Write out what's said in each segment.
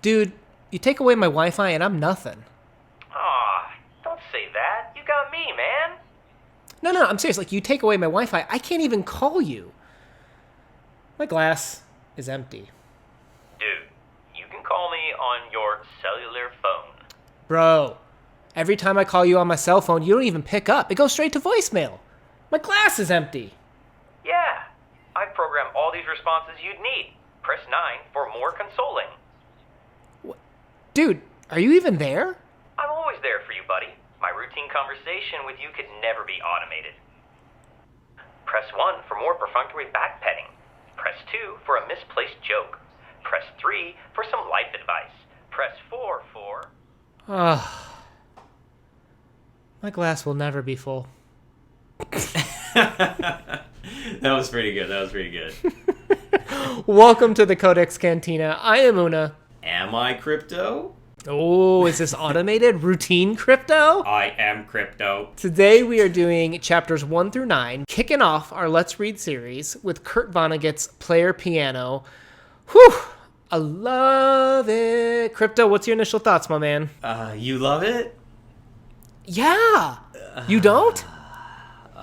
Dude, you take away my Wi-Fi and I'm nothing. Aw, don't say that. You got me, man. No, I'm serious. Like, you take away my Wi-Fi, I can't even call you. My glass is empty. Dude, you can call me on your cellular phone. Bro, every time I call you on my cell phone, you don't even pick up. It goes straight to voicemail. My glass is empty. Yeah, I've programmed all these responses you'd need. Press 9 for more consoling. Dude, are you even there? I'm always there for you, buddy. My routine conversation with you could never be automated. Press 1 for more perfunctory backpetting. Press 2 for a misplaced joke. Press 3 for some life advice. Press 4 for... My glass will never be full. That was pretty good. Welcome to the CodeX Cantina. I am Una. Am I crypto? Oh, is this automated? Routine crypto? I am crypto. Today we are doing chapters 1 through 9, kicking off our Let's Read series with Kurt Vonnegut's Player Piano. Whew! I love it. Crypto, what's your initial thoughts, my man? You love it? Yeah. You don't?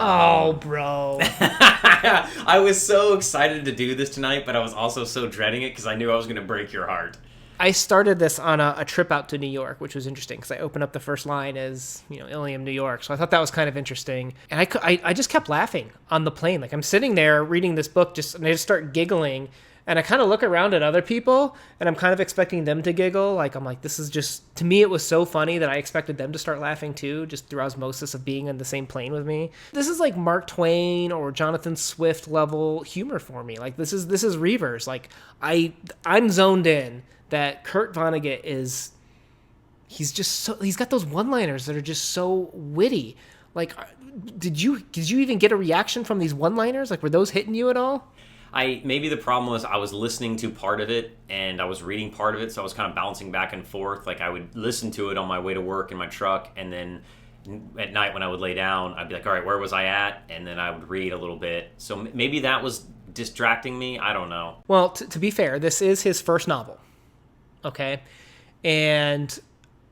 Oh, bro. I was so excited to do this tonight, but I was also so dreading it because I knew I was going to break your heart. I started this on a trip out to New York, which was interesting because I opened up the first line as, Ilium, New York. So I thought that was kind of interesting. And I just kept laughing on the plane. Like, I'm sitting there reading this book and I just start giggling. And I kind of look around at other people and I'm kind of expecting them to giggle. Like, I'm like, this is just, to me, it was so funny that I expected them to start laughing too, just through osmosis of being in the same plane with me. This is like Mark Twain or Jonathan Swift level humor for me. Like, this is Reavers. Like, I'm zoned in that Kurt Vonnegut he's got those one-liners that are just so witty. Like, did you even get a reaction from these one-liners? Like, were those hitting you at all? Maybe the problem was I was listening to part of it and I was reading part of it, so I was kind of bouncing back and forth. Like, I would listen to it on my way to work in my truck, and then at night when I would lay down, I'd be like, all right, where was I at? And then I would read a little bit. So maybe that was distracting me. I don't know. Well, to be fair, this is his first novel, okay? And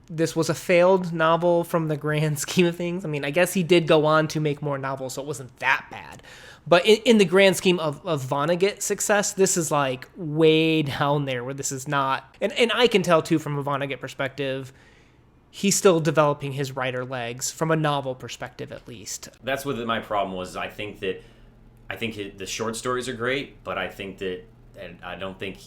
this was a failed novel from the grand scheme of things. I mean, I guess he did go on to make more novels, so it wasn't that bad. But in the grand scheme of Vonnegut's success, this is like way down there where this is not. And I can tell too from a Vonnegut perspective, he's still developing his writer legs from a novel perspective at least. That's what my problem was. I think the short stories are great, but I don't think,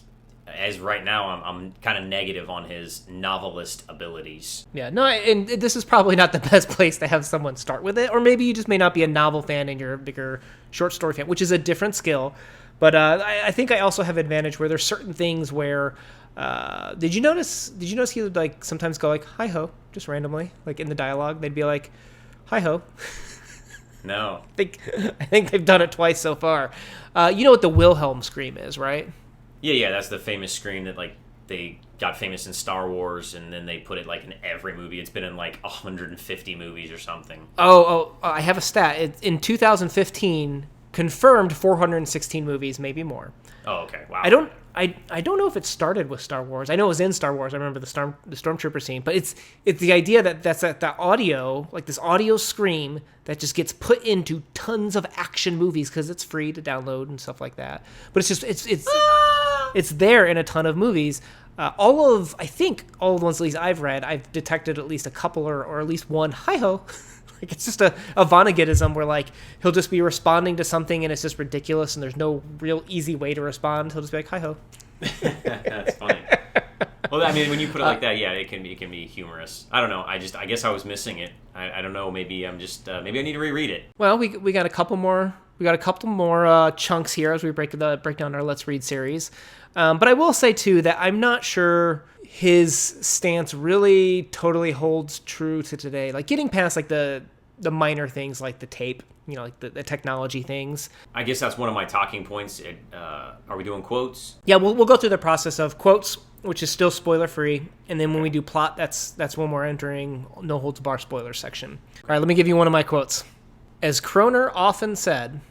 as right now, I'm kind of negative on his novelist abilities. Yeah, no, and this is probably not the best place to have someone start with it, or maybe you just may not be a novel fan and you're a bigger short story fan, which is a different skill. But I think I also have advantage where there's certain things where, did you notice he would like sometimes go like, hi ho, just randomly, like in the dialogue, they'd be like, hi ho. No. I think they've done it twice so far. You know what the Wilhelm scream is, right? Yeah, that's the famous scream that, like, they got famous in Star Wars, and then they put it, like, in every movie. It's been in, like, 150 movies or something. Oh, I have a stat. In 2015, confirmed 416 movies, maybe more. Oh, okay, wow. I don't know if it started with Star Wars. I know it was in Star Wars. I remember the Stormtrooper scene, but it's the idea that's that audio, like this audio scream that just gets put into tons of action movies because it's free to download and stuff like that. But it's just it's there in a ton of movies. I think all of the ones at least I've read, I've detected at least a couple or at least one hi-ho. Like, it's just a Vonnegutism where, like, he'll just be responding to something and it's just ridiculous and there's no real easy way to respond. He'll just be like, hi-ho. That's funny. Well, I mean, when you put it like that, yeah, it can be humorous. I don't know. I guess I was missing it. I don't know. Maybe I'm just maybe I need to reread it. Well, we got a couple more. We got a couple more chunks here as we break down our Let's Read series. But I will say too that I'm not sure his stance really totally holds true to today. Like, getting past like the minor things like the tape, like the technology things. I guess that's one of my talking points. Are we doing quotes? Yeah, we'll go through the process of quotes, which is still spoiler free, and then when we do plot, that's when we're entering no holds bar spoiler section. All right, let me give you one of my quotes. As Kroner often said,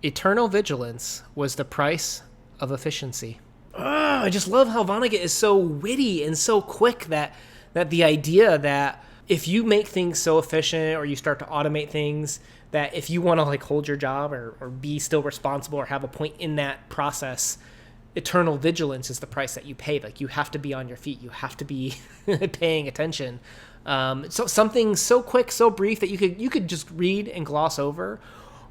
eternal vigilance was the price of efficiency. I just love how Vonnegut is so witty and so quick that the idea that if you make things so efficient or you start to automate things, that if you want to like hold your job or be still responsible or have a point in that process, eternal vigilance is the price that you pay. Like you have to be on your feet. You have to be paying attention. So something so quick, so brief that you could just read and gloss over,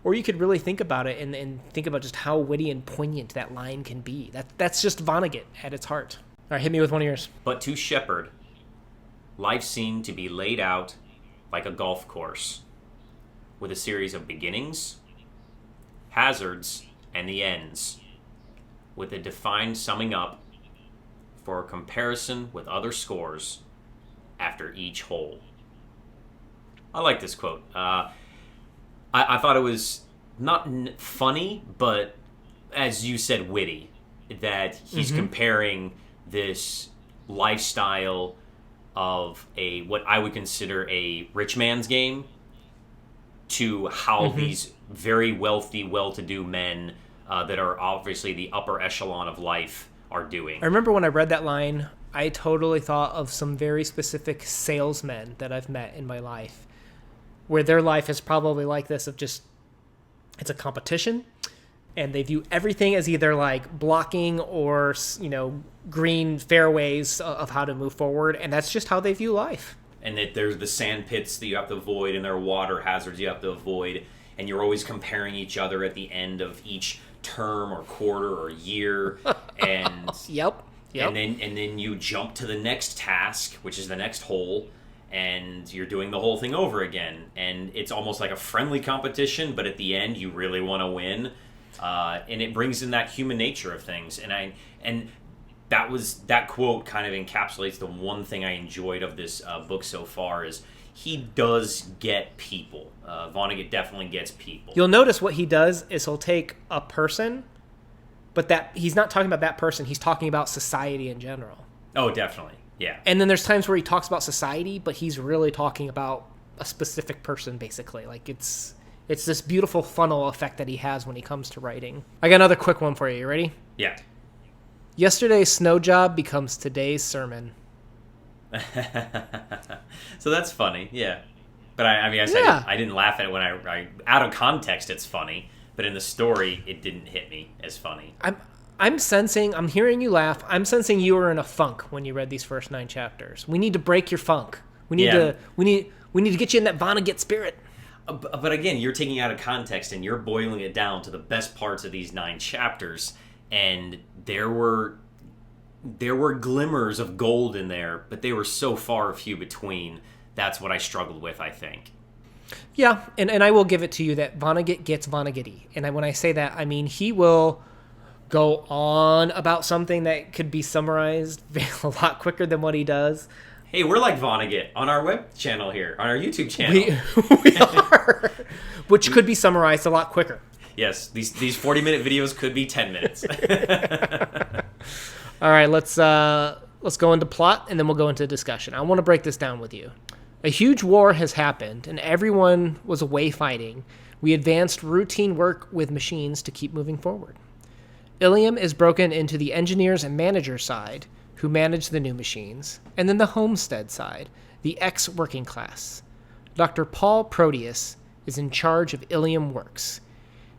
or you could really think about it and think about just how witty and poignant that line can be. That's just Vonnegut at its heart. All right, hit me with one of yours. But to Shepard, life seemed to be laid out like a golf course, with a series of beginnings, hazards, and the ends, with a defined summing up for a comparison with other scores after each hole. I like this quote. I thought it was not funny, but as you said, witty. That he's comparing this lifestyle of what I would consider a rich man's game to how these very wealthy, well-to-do men that are obviously the upper echelon of life are doing. I remember when I read that line, I totally thought of some very specific salesmen that I've met in my life, where their life is probably like this of just, it's a competition, and they view everything as either like blocking or, green fairways of how to move forward, and that's just how they view life. And that there's the sand pits that you have to avoid, and there are water hazards you have to avoid, and you're always comparing each other at the end of each term or quarter or year, and Yep. And then you jump to the next task, which is the next hole, and you're doing the whole thing over again. And it's almost like a friendly competition, but at the end, you really want to win. And it brings in that human nature of things. And that quote kind of encapsulates the one thing I enjoyed of this book so far is he does get people. Vonnegut definitely gets people. You'll notice what he does is he'll take a person, but that he's not talking about that person. He's talking about society in general. Oh, definitely. Yeah. And then there's times where he talks about society, but he's really talking about a specific person, basically. Like it's this beautiful funnel effect that he has when he comes to writing. I got another quick one for you. You ready? Yeah. Yesterday's snow job becomes today's sermon. So that's funny, yeah. But I didn't laugh at it when I out of context it's funny, but in the story it didn't hit me as funny. I'm hearing you laugh. I'm sensing you were in a funk when you read these first 9 chapters. We need to break your funk. We need to get you in that Vonnegut spirit. But again, you're taking it out of context and you're boiling it down to the best parts of these 9 chapters, and there were glimmers of gold in there, but they were so far few between. That's what I struggled with, I think. Yeah, and I will give it to you that Vonnegut gets Vonnegut-y. And when I say that, I mean he will go on about something that could be summarized a lot quicker than what he does. Hey, we're like Vonnegut on our web channel here, on our YouTube channel. We are, which could be summarized a lot quicker. Yes, these 40-minute videos could be 10 minutes. All right, let's go into plot, and then we'll go into discussion. I want to break this down with you. A huge war has happened, and everyone was away fighting. We advanced routine work with machines to keep moving forward. Ilium is broken into the engineers and managers side, who manage the new machines, and then the homestead side, the ex-working class. Dr. Paul Proteus is in charge of Ilium Works.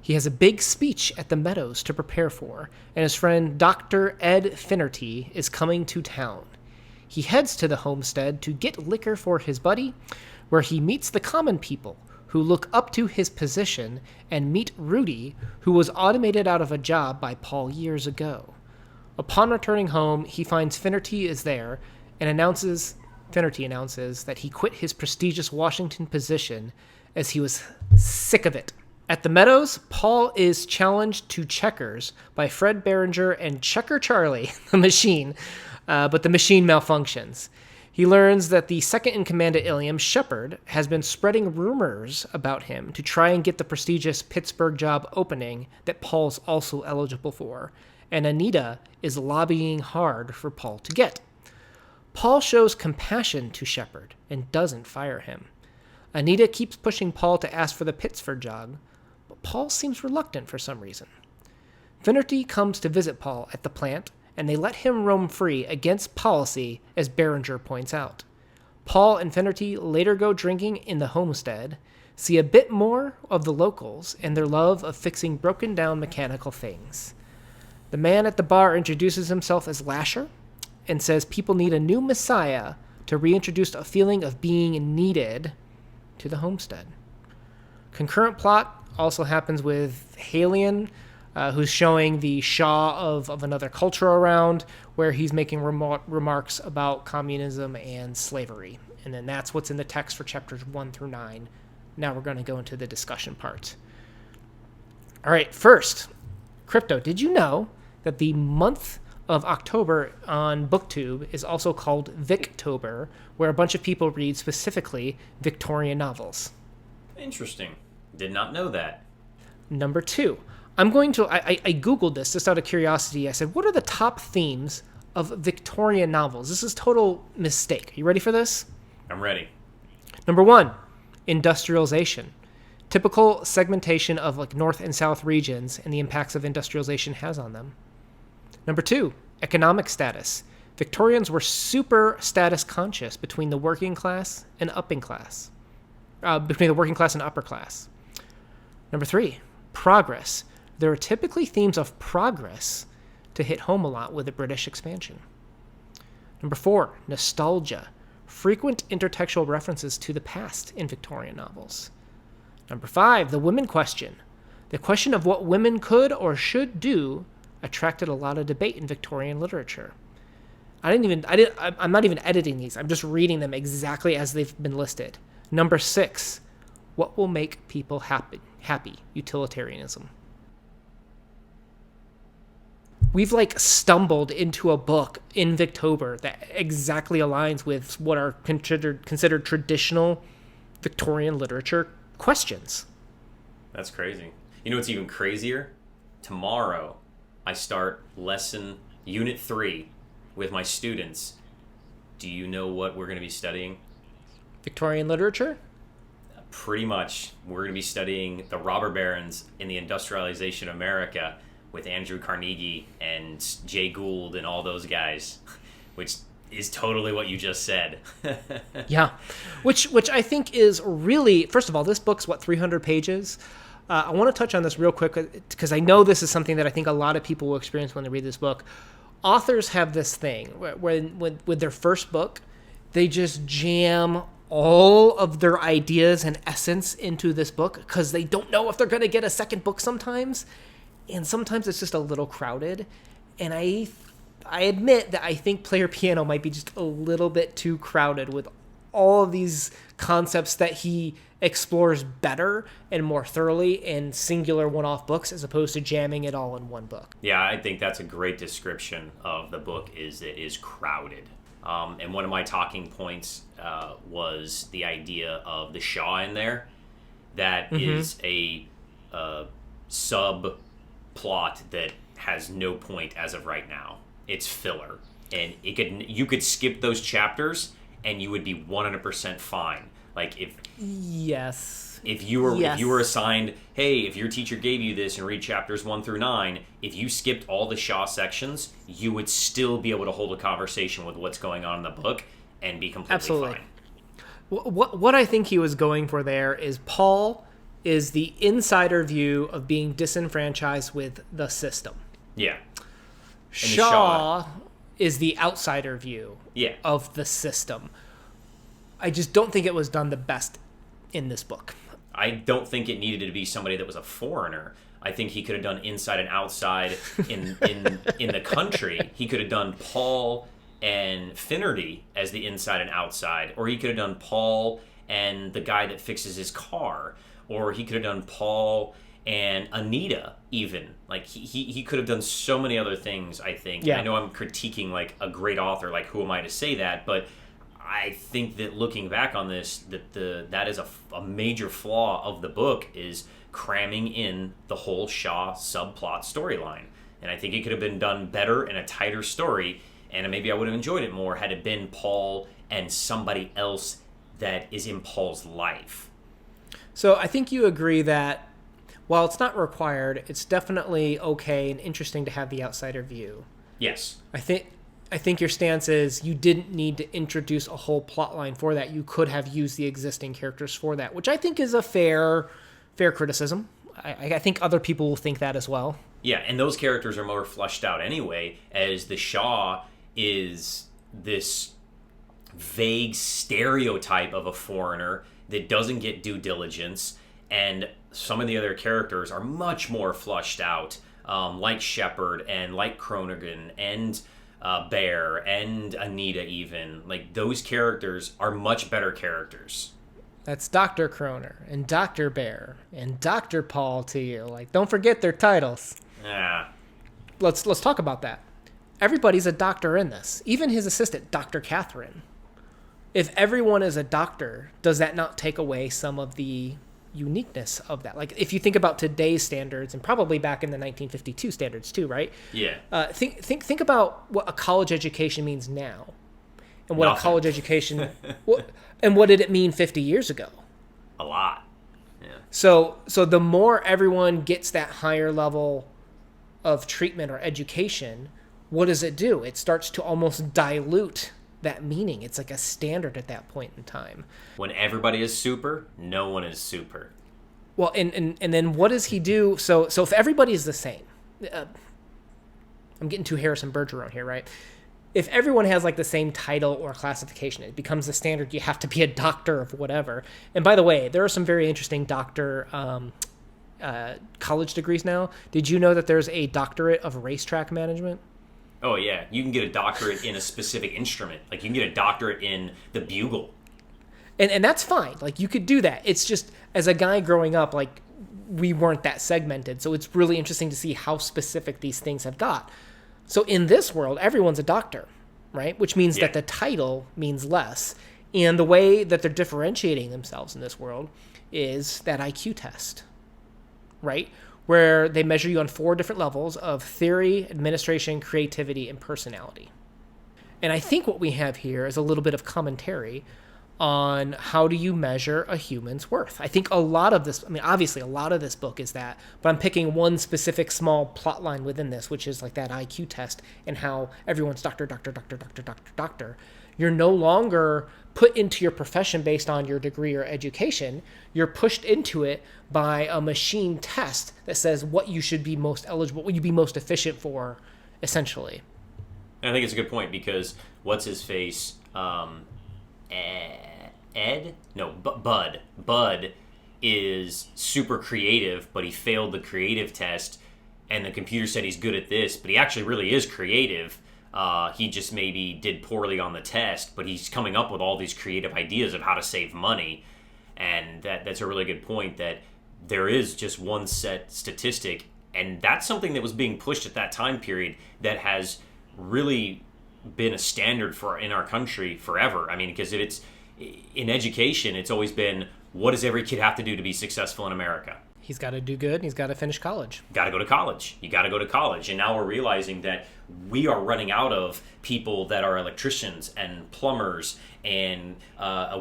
He has a big speech at the Meadows to prepare for, and his friend Dr. Ed Finnerty is coming to town. He heads to the homestead to get liquor for his buddy, where he meets the common people who look up to his position and meet Rudy, who was automated out of a job by Paul years ago. Upon returning home, he finds Finnerty is there and Finnerty announces that he quit his prestigious Washington position as he was sick of it. At the Meadows, Paul is challenged to checkers by Fred Behringer and Checker Charlie, the machine, but the machine malfunctions. He learns that the second-in-command at Ilium, Shepard, has been spreading rumors about him to try and get the prestigious Pittsburgh job opening that Paul's also eligible for, and Anita is lobbying hard for Paul to get. Paul shows compassion to Shepard and doesn't fire him. Anita keeps pushing Paul to ask for the Pittsburgh job, but Paul seems reluctant for some reason. Finnerty comes to visit Paul at the plant and they let him roam free against policy, as Berenger points out. Paul and Finnerty later go drinking in the homestead, see a bit more of the locals and their love of fixing broken down mechanical things. The man at the bar introduces himself as Lasher and says people need a new messiah to reintroduce a feeling of being needed to the homestead. Concurrent plot also happens with Halion, who's showing the Shah of another culture around, where he's making remarks about communism and slavery. And then that's what's in the text for chapters 1 through 9. Now we're going to go into the discussion part. All right, first, Crypto, did you know that the month of October on BookTube is also called Victober, where a bunch of people read specifically Victorian novels? Interesting. Did not know that. Number 2, I Googled this just out of curiosity. I said, what are the top themes of Victorian novels? This is total mistake. Are you ready for this? I'm ready. Number 1, industrialization. Typical segmentation of like North and South regions and the impacts of industrialization has on them. Number 2, economic status. Victorians were super status conscious between the working class and upping class. Between the working class and upper class. Number 3, progress. There are typically themes of progress to hit home a lot with the British expansion. Number 4, nostalgia. Frequent intertextual references to the past in Victorian novels. Number 5, the women question. The question of what women could or should do attracted a lot of debate in Victorian literature. I'm not even editing these. I'm just reading them exactly as they've been listed. Number 6, what will make people happy? Utilitarianism. We've stumbled into a book in Victober that exactly aligns with what are considered traditional Victorian literature questions. That's crazy. You know what's even crazier? Tomorrow, I start Unit 3 with my students. Do you know what we're going to be studying? Victorian literature? Pretty much. We're going to be studying the robber barons in the industrialization of America with Andrew Carnegie and Jay Gould and all those guys, which is totally what you just said. Yeah, which I think is really, first of all, this book's 300 pages. I want to touch on this real quick because I know this is something that I think a lot of people will experience when they read this book. Authors have this thing where with their first book, they just jam all of their ideas and essence into this book because they don't know if they're going to get a second book sometimes. And sometimes it's just a little crowded. And I admit that I think Player Piano might be just a little bit too crowded with all of these concepts that he explores better and more thoroughly in singular one-off books as opposed to jamming it all in one book. Yeah, I think that's a great description of the book, is it is crowded. And one of my talking points was the idea of the Shah in there. That is a subplot that has no point as of right now. It's filler. And you could skip those chapters and you would be 100% fine. Like if you were assigned, hey, if your teacher gave you this and read chapters 1 through 9, if you skipped all the Shaw sections, you would still be able to hold a conversation with what's going on in the book and be completely fine. What I think he was going for there is Paul is the insider view of being disenfranchised with the system. Yeah. Shaw is the outsider view of the system. I just don't think it was done the best in this book. I don't think it needed to be somebody that was a foreigner. I think he could have done inside and outside in the country. He could have done Paul and Finnerty as the inside and outside, or he could have done Paul and the guy that fixes his car, or he could have done Paul and Anita even. Like he could have done so many other things, I think. Yeah. I know I'm critiquing a great author, who am I to say that, but I think that looking back on this, that is a major flaw of the book, is cramming in the whole Shaw subplot storyline. And I think it could have been done better in a tighter story, and maybe I would have enjoyed it more had it been Paul and somebody else that is in Paul's life. So I think you agree that while it's not required, it's definitely okay and interesting to have the outsider view. Yes. I think your stance is you didn't need to introduce a whole plot line for that. You could have used the existing characters for that, which I think is a fair criticism. I think other people will think that as well. Yeah, and those characters are more fleshed out anyway, as the Shah is this vague stereotype of a foreigner that doesn't get due diligence, and some of the other characters are much more fleshed out, like Shepard and like Kronegan and Bear and Anita even. Like, those characters are much better characters. That's Dr. Kroner and Dr. Bear and Dr. Paul to you. Like, don't forget their titles. Yeah. Let's talk about that. Everybody's a doctor in this. Even his assistant, Dr. Catherine. If everyone is a doctor, does that not take away some of the uniqueness of that? Like, if you think about today's standards, and probably back in the 1952 standards too, right? Yeah. Think about what a college education means now, and what Nothing. a college education, and what did it mean 50 years ago? A lot. Yeah. So the more everyone gets that higher level of treatment or education, what does it do? It starts to almost dilute that meaning. It's like a standard at that point in time. When everybody is super, no one is super. Well, and then what does he do? So if everybody is the same, I'm getting too Harrison Bergeron here, right? If everyone has like the same title or classification, it becomes the standard. You have to be a doctor of whatever. And by the way, there are some very interesting doctor college degrees now. Did you know that there's a doctorate of racetrack management? Oh, yeah. You can get a doctorate in a specific instrument. Like, you can get a doctorate in the bugle. And that's fine. Like, you could do that. It's just, as a guy growing up, like, we weren't that segmented. So it's really interesting to see how specific these things have got. So in this world, everyone's a doctor, right? Which means that the title means less. And the way that they're differentiating themselves in this world is that IQ test, right? Where they measure you on 4 different levels of theory, administration, creativity, and personality. And I think what we have here is a little bit of commentary on how do you measure a human's worth. I think a lot of this, I mean, obviously a lot of this book is that, but I'm picking one specific small plot line within this, which is like that IQ test and how everyone's doctor. You're no longer put into your profession based on your degree or education. You're pushed into it by a machine test that says what you should be most eligible, what you'd be most efficient for, essentially. And I think it's a good point because what's his face? Ed? No, Bud. Bud is super creative, but he failed the creative test, and the computer said he's good at this, but he actually really is creative. He just maybe did poorly on the test, but he's coming up with all these creative ideas of how to save money. And that's a really good point, that there is just one set statistic, and that's something that was being pushed at that time period that has really been a standard for in our country forever. I mean, because if it's in education, it's always been, what does every kid have to do to be successful in America? He's got to do good, and he's got to finish college. Got to go to college. You got to go to college. And now we're realizing that we are running out of people that are electricians and plumbers and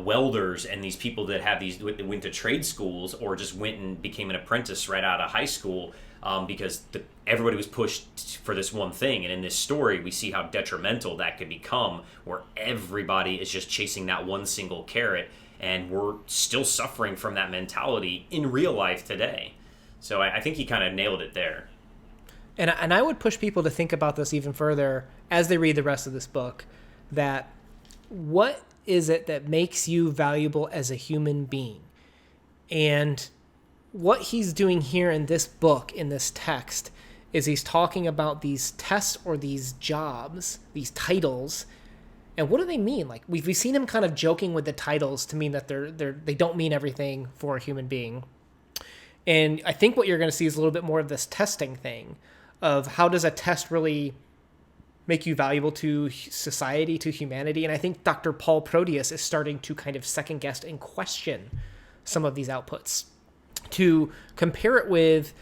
welders, and these people that have these that went to trade schools or just went and became an apprentice right out of high school, because everybody was pushed for this one thing. And in this story, we see how detrimental that could become, where everybody is just chasing that one single carrot. And we're still suffering from that mentality in real life today. So I think he kind of nailed it there. And I would push people to think about this even further as they read the rest of this book, that what is it that makes you valuable as a human being? And what he's doing here in this book, in this text, is he's talking about these tests or these jobs, these titles. And what do they mean? Like, we've seen him kind of joking with the titles to mean that they don't mean everything for a human being. And I think what you're going to see is a little bit more of this testing thing of how does a test really make you valuable to society, to humanity. And I think Dr. Paul Proteus is starting to kind of second guess and question some of these outputs, to compare it with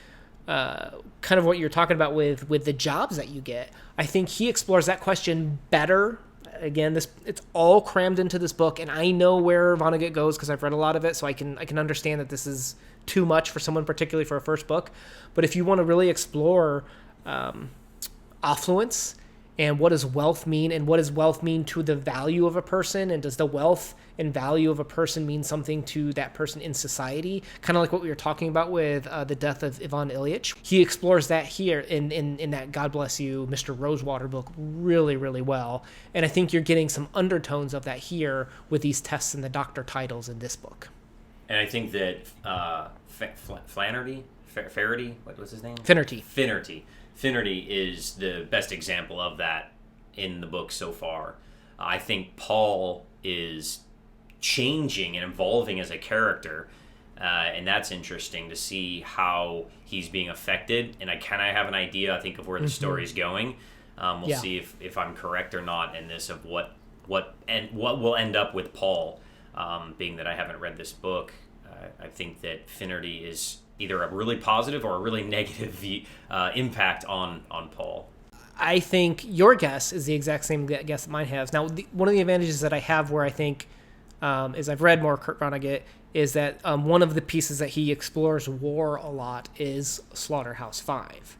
kind of what you're talking about with the jobs that you get. I think he explores that question better. Again, it's all crammed into this book, and I know where Vonnegut goes because I've read a lot of it, so I can understand that this is too much for someone, particularly for a first book. But if you want to really explore affluence and what does wealth mean, and what does wealth mean to the value of a person, and does the wealth and value of a person mean something to that person in society, kind of like what we were talking about with the death of Ivan Ilyich. He explores that here in that God Bless You, Mr. Rosewater book really, really well, and I think you're getting some undertones of that here with these tests and the doctor titles in this book. And I think that Flaherty, what was his name? Finnerty is the best example of that in the book so far. I think Paul is changing and evolving as a character, and that's interesting to see how he's being affected. And I kind of have an idea, I think, of where the story's going. We'll see if I'm correct or not in this, of what will end up with Paul. Being that I haven't read this book, I think that Finnerty is either a really positive or a really negative impact on Paul. I think your guess is the exact same guess that mine has. Now, one of the advantages that I have where I think is I've read more Kurt Vonnegut is that one of the pieces that he explores war a lot is Slaughterhouse-Five.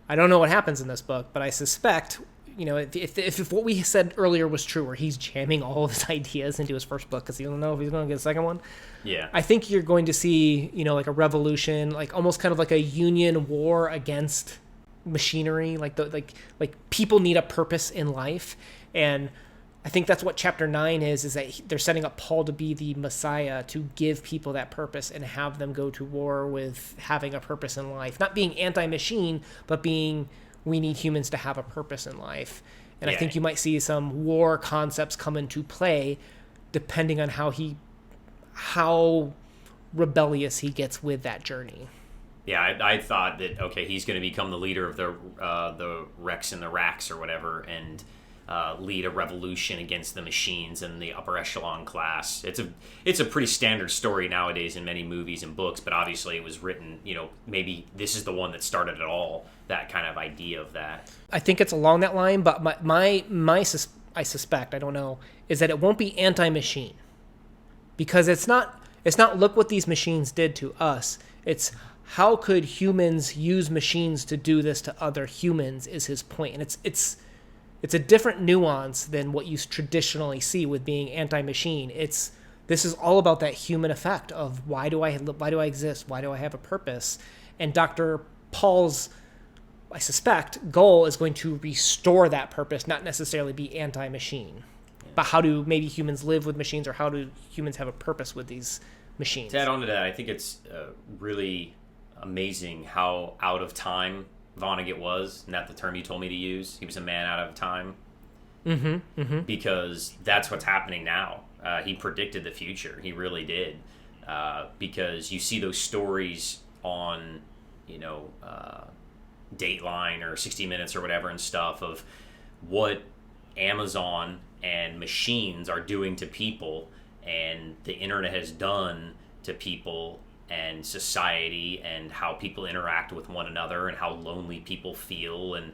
I don't know what happens in this book, but I suspect, if what we said earlier was true, where he's jamming all of his ideas into his first book because he don't know if he's going to get a second one. Yeah. I think you're going to see, like a revolution, like almost kind of like a union war against machinery. Like people need a purpose in life, and I think that's what chapter 9 is that they're setting up Paul to be the Messiah, to give people that purpose and have them go to war with having a purpose in life, not being anti-machine, but being, we need humans to have a purpose in life. And I think you might see some war concepts come into play depending on how rebellious he gets with that journey. Yeah, I thought that, okay, he's going to become the leader of the Rex and the Racks or whatever, and lead a revolution against the machines and the upper echelon class. It's a pretty standard story nowadays in many movies and books, but obviously it was written, maybe this is the one that started it all, that kind of idea of that. I think it's along that line, but I suspect, I don't know, is that it won't be anti-machine. Because it's not look what these machines did to us. It's how could humans use machines to do this to other humans is his point. And it's a different nuance than what you traditionally see with being anti-machine. This is all about that human effect of why do I exist? Why do I have a purpose? And Dr. Paul's, I suspect, goal is going to restore that purpose, not necessarily be anti-machine. But how do maybe humans live with machines, or how do humans have a purpose with these machines? To add on to that, I think it's really amazing how out of time Vonnegut was, not the term you told me to use. He was a man out of time. Because that's what's happening now. He predicted the future. He really did. Because you see those stories on, Dateline or 60 Minutes or whatever and stuff of what Amazon and machines are doing to people, and the internet has done to people and society, and how people interact with one another, and how lonely people feel, and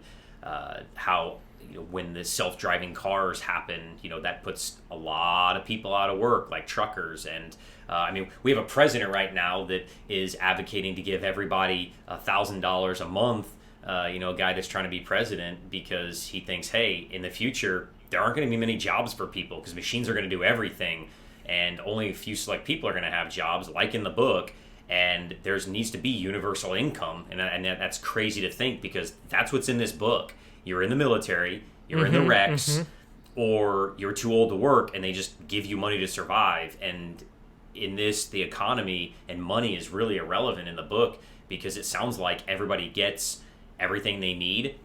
how when the self-driving cars happen, that puts a lot of people out of work, like truckers. And we have a president right now that is advocating to give everybody $1,000 a month, a guy that's trying to be president, because he thinks, hey, in the future there aren't going to be many jobs for people because machines are going to do everything, and only a few select people are going to have jobs, like in the book. And there needs to be universal income, and that's crazy to think, because that's what's in this book. You're in the military, you're in the Rex, or you're too old to work, and they just give you money to survive. And in this, the economy and money is really irrelevant in the book, because it sounds like everybody gets everything they need.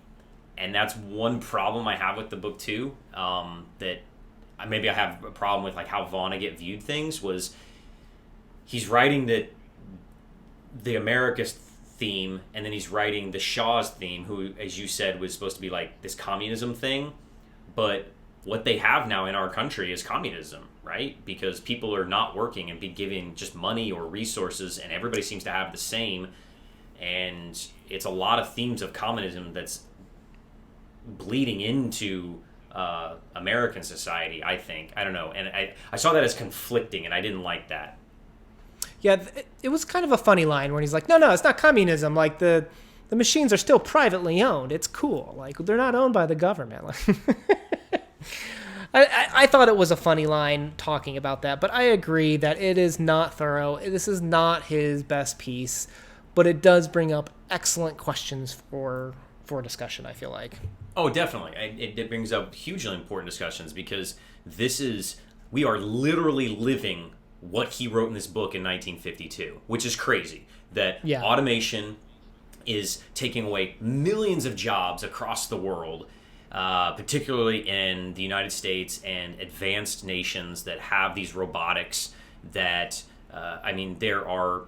And that's one problem I have with the book too, that maybe I have a problem with, like how Vonnegut viewed things. Was he's writing the America's theme, and then he's writing the Shaw's theme, who, as you said, was supposed to be like this communism thing. But what they have now in our country is communism, right? Because people are not working and be given just money or resources, and everybody seems to have the same. And it's a lot of themes of communism that's bleeding into American society, I think. I don't know. And I saw that as conflicting, and I didn't like that. Yeah, it was kind of a funny line when he's like, no, it's not communism. Like the the machines are still privately owned. It's cool. Like, they're not owned by the government. I thought it was a funny line talking about that, but I agree that it is not thorough. This is not his best piece, but it does bring up excellent questions for discussion, I feel like. Oh, definitely. It brings up hugely important discussions because we are literally living what he wrote in this book in 1952, which is crazy. That automation is taking away millions of jobs across the world, particularly in the United States and advanced nations that have these robotics that, there are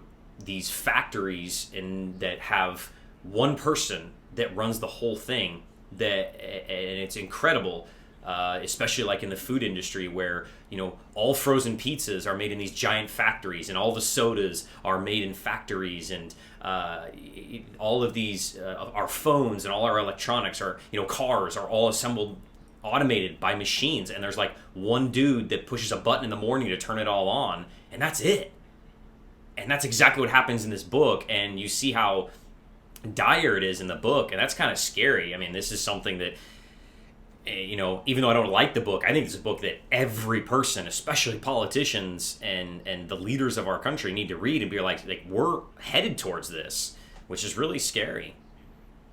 these factories that have one person that runs the whole thing, and it's incredible, especially like in the food industry where, all frozen pizzas are made in these giant factories and all the sodas are made in factories, and all of these, our phones and all our electronics are, cars are all assembled, automated by machines, and there's like one dude that pushes a button in the morning to turn it all on, and that's it. And that's exactly what happens in this book, and you see how dire it is in the book, and that's kind of scary. I mean, this is something that, even though I don't like the book, I think it's a book that every person, especially politicians and the leaders of our country, need to read and be like we're headed towards this, which is really scary.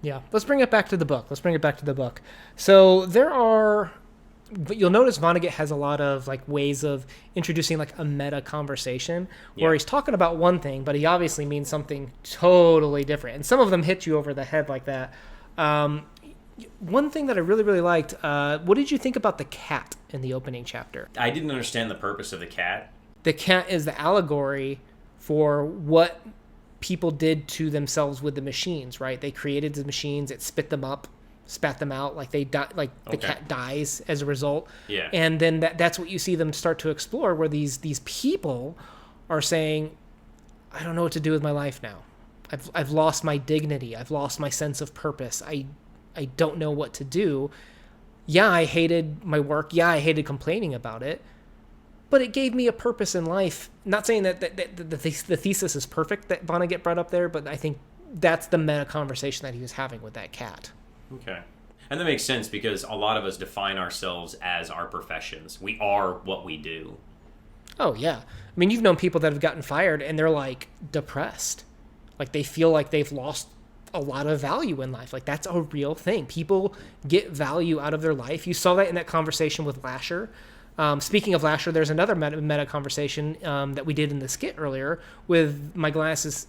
Yeah, let's bring it back to the book. So you'll notice Vonnegut has a lot of like ways of introducing like a meta conversation where he's talking about one thing, but he obviously means something totally different. And some of them hit you over the head like that. One thing that I really, really liked, what did you think about the cat in the opening chapter? I didn't understand the purpose of the cat. The cat is the allegory for what people did to themselves with the machines, right? They created the machines, it spat them out, like they die, like the cat dies as a result. Yeah. And then that's what you see them start to explore, where these people are saying, I don't know what to do with my life now. I've lost my dignity. I've lost my sense of purpose. I don't know what to do. Yeah, I hated my work. Yeah, I hated complaining about it. But it gave me a purpose in life. Not saying that the thesis is perfect that Vonnegut brought up there, but I think that's the meta conversation that he was having with that cat. Okay. And that makes sense because a lot of us define ourselves as our professions. We are what we do. Oh, yeah. I mean, you've known people that have gotten fired and they're like depressed. Like they feel like they've lost a lot of value in life. Like that's a real thing. People get value out of their life. You saw that in that conversation with Lasher. Speaking of Lasher, there's another meta conversation that we did in the skit earlier with my glass is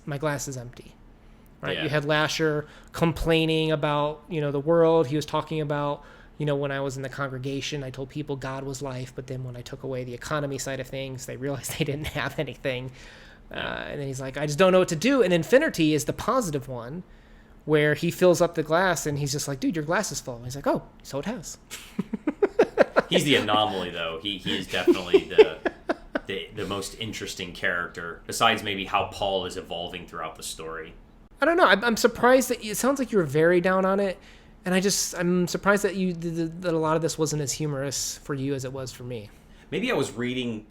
empty. Right? Yeah. You had Lasher complaining about, the world. He was talking about, when I was in the congregation, I told people God was life, but then when I took away the economy side of things, they realized they didn't have anything. And then he's like, I just don't know what to do. And Infinity is the positive one, where he fills up the glass and he's just like, dude, your glass is full. And he's like, oh, so it has. He's the anomaly, though. He is definitely the most interesting character, besides maybe how Paul is evolving throughout the story. I don't know. I'm surprised that it sounds like you were very down on it, and I'm surprised that that a lot of this wasn't as humorous for you as it was for me. Maybe I was reading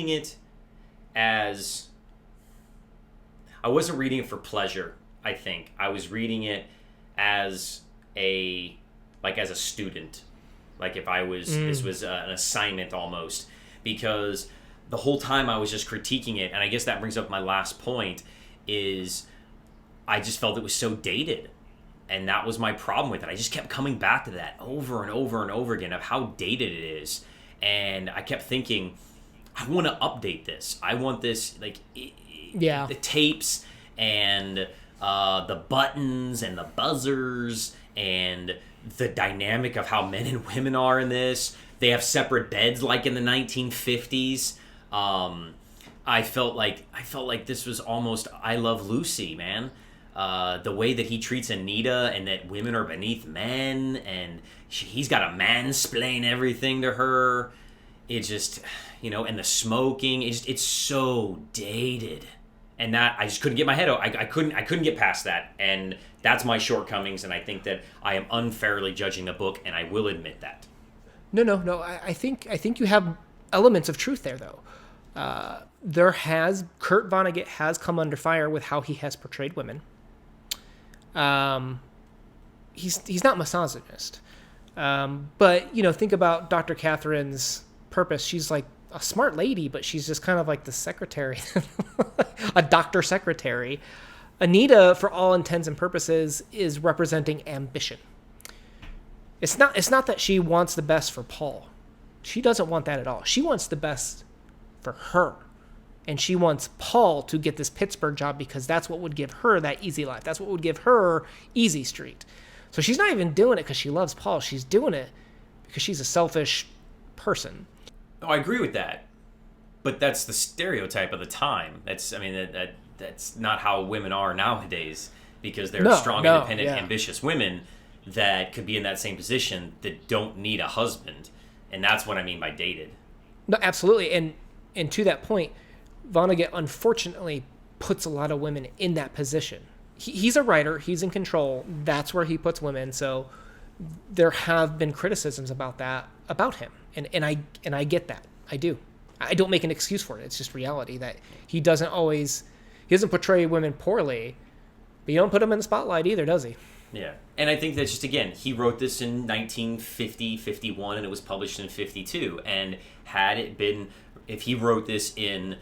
it as I wasn't reading it for pleasure. I think I was reading it as a student, like if I was this was an assignment almost, because the whole time I was just critiquing it, and I guess that brings up my last point, is I just felt it was so dated, and that was my problem with it. I just kept coming back to that over and over and over again of how dated it is, and I kept thinking, I want to update this. I want this, the tapes and the buttons and the buzzers and the dynamic of how men and women are in this. They have separate beds like in the 1950s. I felt like this was almost I Love Lucy, man. The way that he treats Anita and that women are beneath men and he's got to mansplain everything to her. It just, and the smoking, it's so dated. And that I just couldn't get my head out. I couldn't get past that. And that's my shortcomings, and I think that I am unfairly judging the book, and I will admit that. No. I think you have elements of truth there, though. Kurt Vonnegut has come under fire with how he has portrayed women. He's not misogynist. But, think about Dr. Catherine's purpose. She's like a smart lady, but she's just kind of like the secretary, a doctor secretary. Anita, for all intents and purposes, is representing ambition. It's not that she wants the best for Paul. She doesn't want that at all. She wants the best for her. And she wants Paul to get this Pittsburgh job because that's what would give her that easy life. That's what would give her easy street. So she's not even doing it because she loves Paul. She's doing it because she's a selfish person. Oh, I agree with that. But that's the stereotype of the time. That's not how women are nowadays, because there are strong, independent, ambitious women that could be in that same position that don't need a husband. And that's what I mean by dated. No, absolutely. And to that point, Vonnegut unfortunately puts a lot of women in that position. He's a writer. He's in control. That's where he puts women. So there have been criticisms about him. And I get that. I do. I don't make an excuse for it. It's just reality that he doesn't portray women poorly, but you don't put him in the spotlight either, does he? Yeah. And I think that's just, again, he wrote this in 1950, 51, and it was published in 52. And if he wrote this in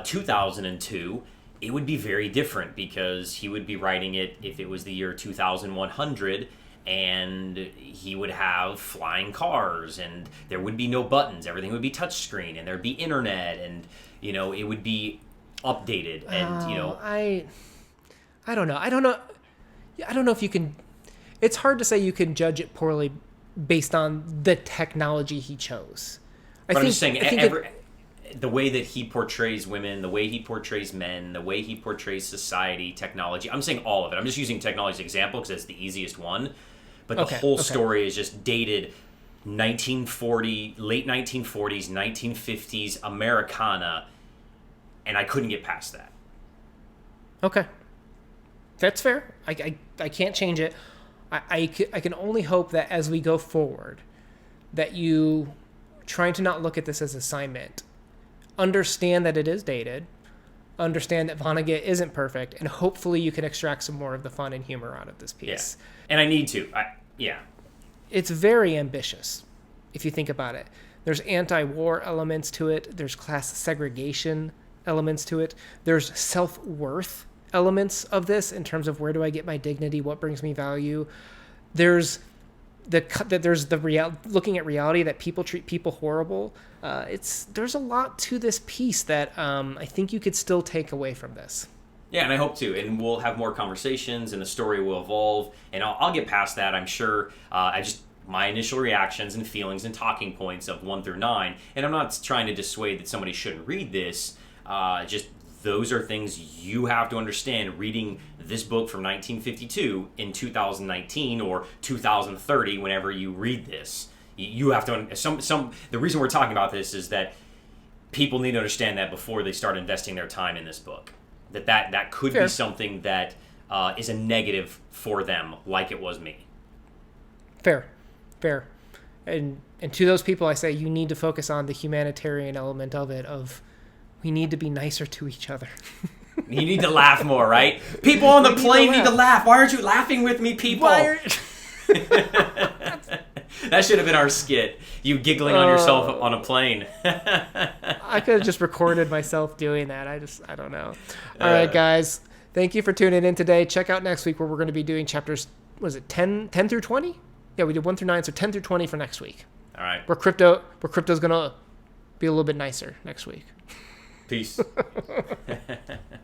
2002, it would be very different, because he would be writing it if it was the year 2100, and he would have flying cars, and there would be no buttons. Everything would be touchscreen, and there'd be internet, and, it would be updated. And, I don't know. I don't know if you can. It's hard to say you can judge it poorly based on the technology he chose. I'm just saying, the way that he portrays women, the way he portrays men, the way he portrays society, technology. I'm saying all of it. I'm just using technology as an example because it's the easiest one. But the whole story is just dated 1940, late 1940s, 1950s Americana, and I couldn't get past that. Okay. That's fair. I can't change it. I can only hope that as we go forward, that you, trying to not look at this as assignment, understand that it is dated, understand that Vonnegut isn't perfect, and hopefully you can extract some more of the fun and humor out of this piece. Yeah. And I need to. It's very ambitious, if you think about it. There's anti-war elements to it. There's class segregation elements to it. There's self-worth elements of this in terms of where do I get my dignity, what brings me value. There's looking at reality that people treat people horrible. There's a lot to this piece that I think you could still take away from this. Yeah, and I hope to. And we'll have more conversations, and the story will evolve. And I'll get past that, I'm sure. My initial reactions and feelings and talking points of 1 through 9. And I'm not trying to dissuade that somebody shouldn't read this. Just those are things you have to understand reading this book from 1952 in 2019 or 2030 whenever you read this. You have to the reason we're talking about this is that people need to understand that before they start investing their time in this book. That could be something that is a negative for them, like it was me. Fair. And to those people, I say you need to focus on the humanitarian element of it, of we need to be nicer to each other. You need to laugh more, right? People on the plane need to laugh. Why aren't you laughing with me, people? That should have been our skit. You giggling on yourself on a plane. I could have just recorded myself doing that. I don't know. All right, guys. Thank you for tuning in today. Check out next week where we're going to be doing chapters, was it 10 through 20? Yeah, we did 1 through 9, so 10 through 20 for next week. All right. Where crypto's going to be a little bit nicer next week. Peace.